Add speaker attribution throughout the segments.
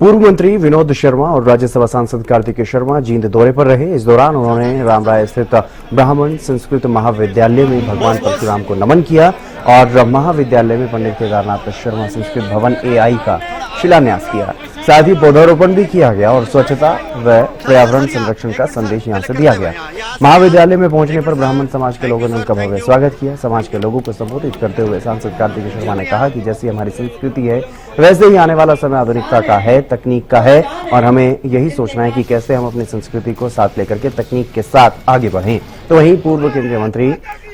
Speaker 1: पूर्व मंत्री विनोद शर्मा और राज्यसभा सांसद कार्तिकेय शर्मा जींद दौरे पर रहे। इस दौरान उन्होंने रामराय स्थित ब्राह्मण संस्कृत महाविद्यालय में भगवान परशुराम को नमन किया और महाविद्यालय में पंडित केदारनाथ शर्मा संस्कृत भवन एआई का शिलान्यास किया। साथ ही पौधारोपण भी किया गया और स्वच्छता व पर्यावरण संरक्षण का संदेश यहां से दिया गया। महाविद्यालय में पहुंचने पर ब्राह्मण समाज के लोगों ने उनका भव्य स्वागत किया। समाज के लोगों को संबोधित करते हुए सांसद कार्तिकेय शर्मा ने कहा कि जैसी हमारी संस्कृति है वैसे ही आने वाला समय आधुनिकता का है, तकनीक का है और हमें यही सोचना है कि कैसे हम अपनी संस्कृति को साथ लेकर के तकनीक के साथ आगे बढ़ें। तो वहीं पूर्व केंद्रीय मंत्री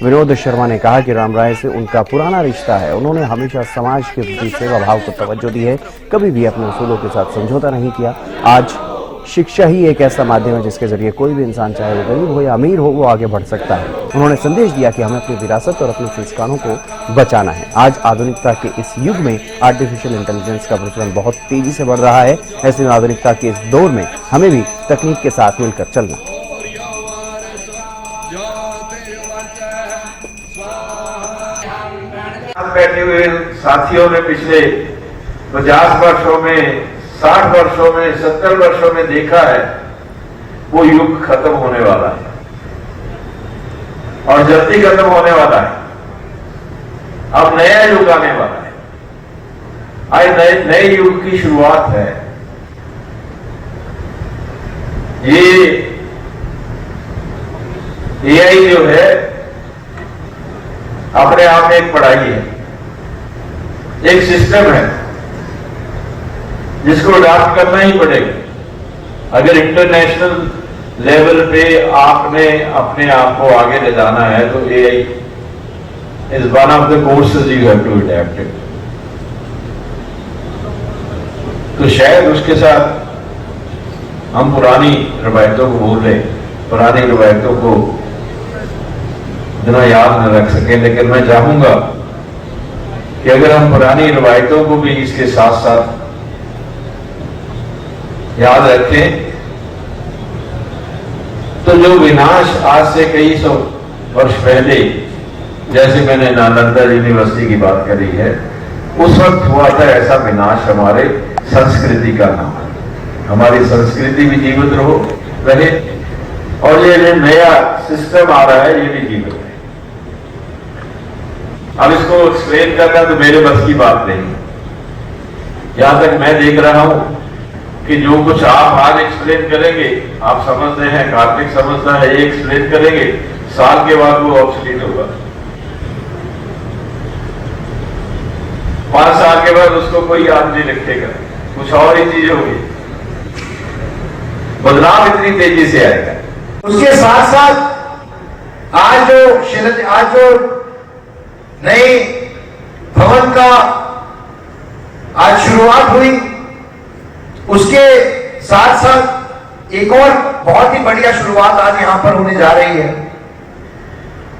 Speaker 1: विनोद शर्मा ने कहा कि रामराय से उनका पुराना रिश्ता है। उन्होंने हमेशा समाज के प्रति सेवा भाव को तवज्जो दी है, कभी भी अपने उसूलों के साथ समझौता नहीं किया। आज शिक्षा ही एक ऐसा माध्यम है जिसके जरिए कोई भी इंसान, चाहे वो गरीब हो या अमीर हो, वो आगे बढ़ सकता है। उन्होंने संदेश दिया कि हमें अपनी विरासत और अपने संस्कारों को बचाना है। आज आधुनिकता के इस युग में आर्टिफिशियल इंटेलिजेंस का प्रचलन बहुत तेजी से बढ़ रहा है। ऐसे में आधुनिकता के इस दौर में हमें भी तकनीक के साथ मिलकर चलना।
Speaker 2: बैठे हुए साथियों ने पिछले 50 वर्षों में, 60 वर्षों में, 70 वर्षों में देखा है वो युग खत्म होने वाला है और जल्दी खत्म होने वाला है। अब नया युग आने वाला है। आज नए युग की शुरुआत है। ये एआई जो है अपने आप में एक पढ़ाई है, एक सिस्टम है जिसको अडॉप्ट करना ही पड़ेगा। अगर इंटरनेशनल लेवल पे आपने अपने आप को आगे ले जाना है तो AI is one of the courses you have to adopt it. तो शायद उसके साथ हम पुरानी रवायतों को भूल रहे, पुरानी रवायतों को इतना याद न रख सके। लेकिन मैं चाहूंगा कि अगर हम पुरानी रवायतों को भी इसके साथ साथ याद रखें तो जो विनाश आज से कई सौ वर्ष पहले, जैसे मैंने नालंदा यूनिवर्सिटी की बात करी है, उस वक्त हुआ था ऐसा विनाश हमारे संस्कृति का नाम है। हमारी संस्कृति भी जीवित रहे और ये नया सिस्टम आ रहा है ये भी जीवित है। अब इसको एक्सप्लेन करना तो मेरे बस की बात नहीं। यहां तक मैं देख रहा हूं कि जो कुछ आप आज एक्सप्लेन करेंगे, आप समझते हैं, कार्तिक समझता है, ये एक्सप्लेन करेंगे, साल के बाद वो ऑब्सोलीट होगा। 5 साल के बाद उसको कोई याद नहीं रखेगा, कुछ और ही चीज होगी। बदलाव इतनी तेजी से आएगा।
Speaker 3: उसके साथ साथ आज जो नए भवन का आज शुरुआत हुई, उसके साथ साथ एक और बहुत ही बढ़िया शुरुआत आज यहां पर होने जा रही है।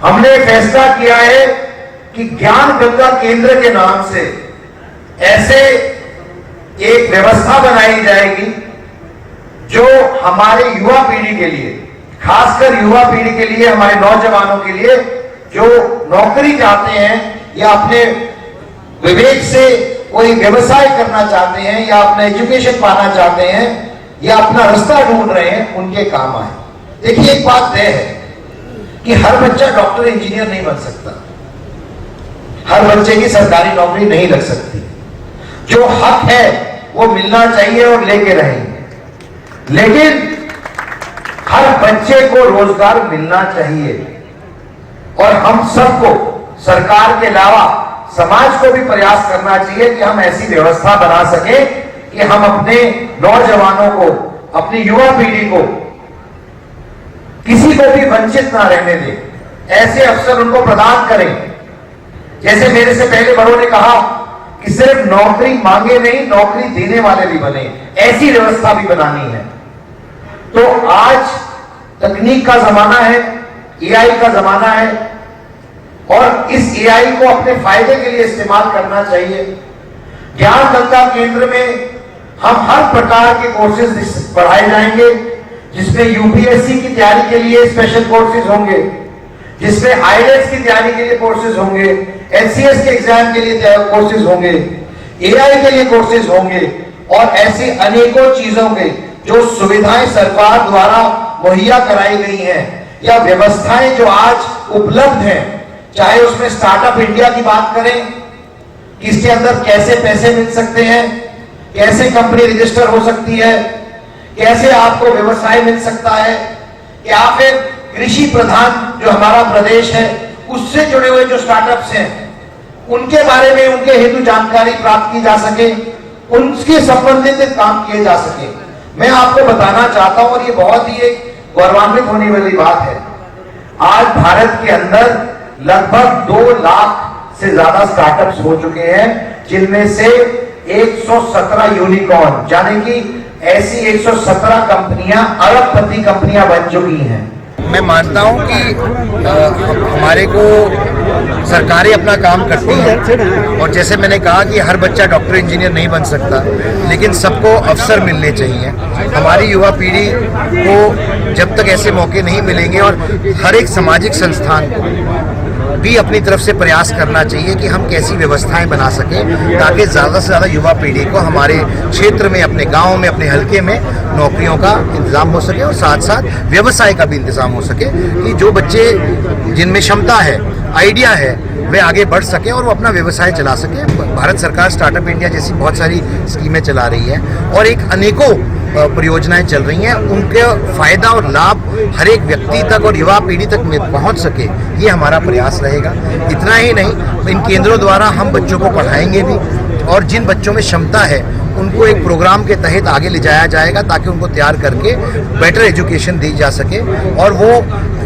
Speaker 3: हमने फैसला किया है कि ज्ञान गंगा केंद्र के नाम से ऐसे एक व्यवस्था बनाई जाएगी जो हमारे युवा पीढ़ी के लिए, खासकर युवा पीढ़ी के लिए, हमारे नौजवानों के लिए जो नौकरी चाहते हैं या अपने विवेक से कोई व्यवसाय करना चाहते हैं या अपना एजुकेशन पाना चाहते हैं या अपना रास्ता ढूंढ रहे हैं, उनके काम आए। देखिए, एक बात तय है कि हर बच्चा डॉक्टर इंजीनियर नहीं बन सकता, हर बच्चे की सरकारी नौकरी नहीं लग सकती। जो हक है वो मिलना चाहिए और लेके रहेंगे, लेकिन हर बच्चे को रोजगार मिलना चाहिए और हम सबको, सरकार के अलावा समाज को भी प्रयास करना चाहिए कि हम ऐसी व्यवस्था बना सके कि हम अपने नौजवानों को, अपनी युवा पीढ़ी को किसी को भी वंचित ना रहने दें, ऐसे अवसर उनको प्रदान करें। जैसे मेरे से पहले बड़ों ने कहा कि सिर्फ नौकरी मांगे नहीं, नौकरी देने वाले भी बने, ऐसी व्यवस्था भी बनानी है। तो आज तकनीक का जमाना है, एआई का जमाना है और इस एआई को अपने फायदे के लिए इस्तेमाल करना चाहिए। ज्ञान गंगा केंद्र में हम हर प्रकार के कोर्सेज पढ़ाए जाएंगे, जिसमें यूपीएससी की तैयारी के लिए स्पेशल कोर्सेज होंगे, जिसमें आईएलटीएस की तैयारी के लिए कोर्सेज होंगे, एचसीएस के एग्जाम के लिए कोर्सेज होंगे, एआई के लिए कोर्सेज होंगे और ऐसी अनेकों चीजों के जो सुविधाएं सरकार द्वारा मुहैया कराई गई हैं या व्यवस्थाएं जो आज उपलब्ध हैं, चाहे उसमें स्टार्टअप इंडिया की बात करें कि इसके अंदर कैसे पैसे मिल सकते हैं, कैसे कंपनी रजिस्टर हो सकती है, कैसे आपको व्यवसाय मिल सकता है, या फिर कृषि प्रधान जो हमारा प्रदेश है उससे जुड़े हुए जो स्टार्टअप्स हैं उनके बारे में उनके हेतु जानकारी प्राप्त की जा सके, उनके संबंधित काम किए जा सके। मैं आपको बताना चाहता हूं और ये बहुत ही एक गौरवान्वित होने वाली बात है, आज भारत के अंदर लगभग 2 लाख से ज्यादा स्टार्टअप्स हो चुके हैं, जिनमें से 117 यूनिकॉर्न यानी कि ऐसी 117 कंपनियां अरबपति कंपनियां बन चुकी हैं।
Speaker 4: मैं मानता हूं कि हमारे को सरकारें अपना काम करती हैं और जैसे मैंने कहा कि हर बच्चा डॉक्टर इंजीनियर नहीं बन सकता, लेकिन सबको अवसर मिलने चाहिए। हमारी युवा पीढ़ी को जब तक ऐसे मौके नहीं मिलेंगे और हर एक सामाजिक संस्थान को भी अपनी तरफ से प्रयास करना चाहिए कि हम कैसी व्यवस्थाएं बना सकें ताकि ज़्यादा से ज़्यादा युवा पीढ़ी को हमारे क्षेत्र में, अपने गांव में, अपने हलके में नौकरियों का इंतजाम हो सके और साथ साथ व्यवसाय का भी इंतजाम हो सके कि जो बच्चे जिनमें क्षमता है, आइडिया है, वे आगे बढ़ सके और वो अपना व्यवसाय चला सके। भारत सरकार स्टार्टअप इंडिया जैसी बहुत सारी स्कीमें चला रही है और एक अनेकों परियोजनाएं चल रही हैं, उनके फायदा और लाभ हर एक व्यक्ति तक और युवा पीढ़ी तक में पहुंच सके, ये हमारा प्रयास रहेगा। इतना ही नहीं, इन केंद्रों द्वारा हम बच्चों को पढ़ाएंगे भी और जिन बच्चों में क्षमता है उनको एक प्रोग्राम के तहत आगे ले जाया जाएगा ताकि उनको तैयार करके बेटर एजुकेशन दी जा सके और वो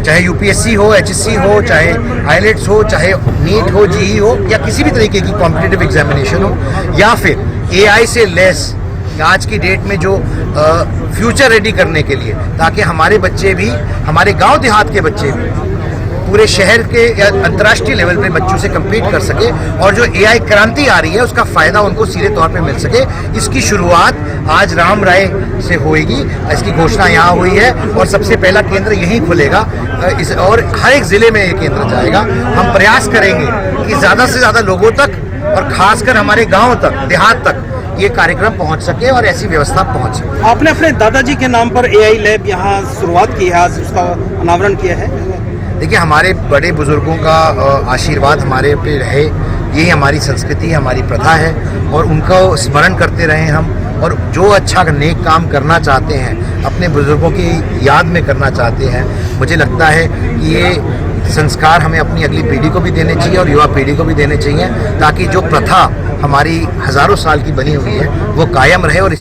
Speaker 4: चाहे यूपीएससी हो, एचएससी हो, चाहे आईलेट्स हो, चाहे नीट हो, जीई हो या किसी भी तरीके की कॉम्पिटिटिव एग्जामिनेशन हो, या फिर एआई से लेस आज की डेट में जो फ्यूचर रेडी करने के लिए, ताकि हमारे बच्चे भी, हमारे गांव देहात के बच्चे भी पूरे शहर के या अंतर्राष्ट्रीय लेवल पे बच्चों से कम्पीट कर सके और जो एआई क्रांति आ रही है उसका फायदा उनको सीधे तौर पे मिल सके। इसकी शुरुआत आज राम राय से होएगी, इसकी घोषणा यहाँ हुई है और सबसे पहला केंद्र यहीं खुलेगा और हर एक जिले में ये केंद्र जाएगा। हम प्रयास करेंगे कि ज़्यादा से ज़्यादा लोगों तक और खासकर हमारे गाँव तक, देहात तक ये कार्यक्रम पहुंच सके और ऐसी व्यवस्था पहुंच सके।
Speaker 5: आपने अपने दादाजी के नाम पर एआई लैब यहाँ शुरुआत की है, आज उसका अनावरण किया है।
Speaker 4: देखिए, हमारे बड़े बुजुर्गों का आशीर्वाद हमारे पे रहे, यही हमारी संस्कृति, हमारी प्रथा है और उनका स्मरण करते रहे हम। और जो अच्छा नेक काम करना चाहते हैं, अपने बुजुर्गों की याद में करना चाहते हैं, मुझे लगता है कि ये संस्कार हमें अपनी अगली पीढ़ी को भी देने चाहिए और युवा पीढ़ी को भी देने चाहिए ताकि जो प्रथा हमारी हज़ारों साल की बनी हुई है वो कायम रहे और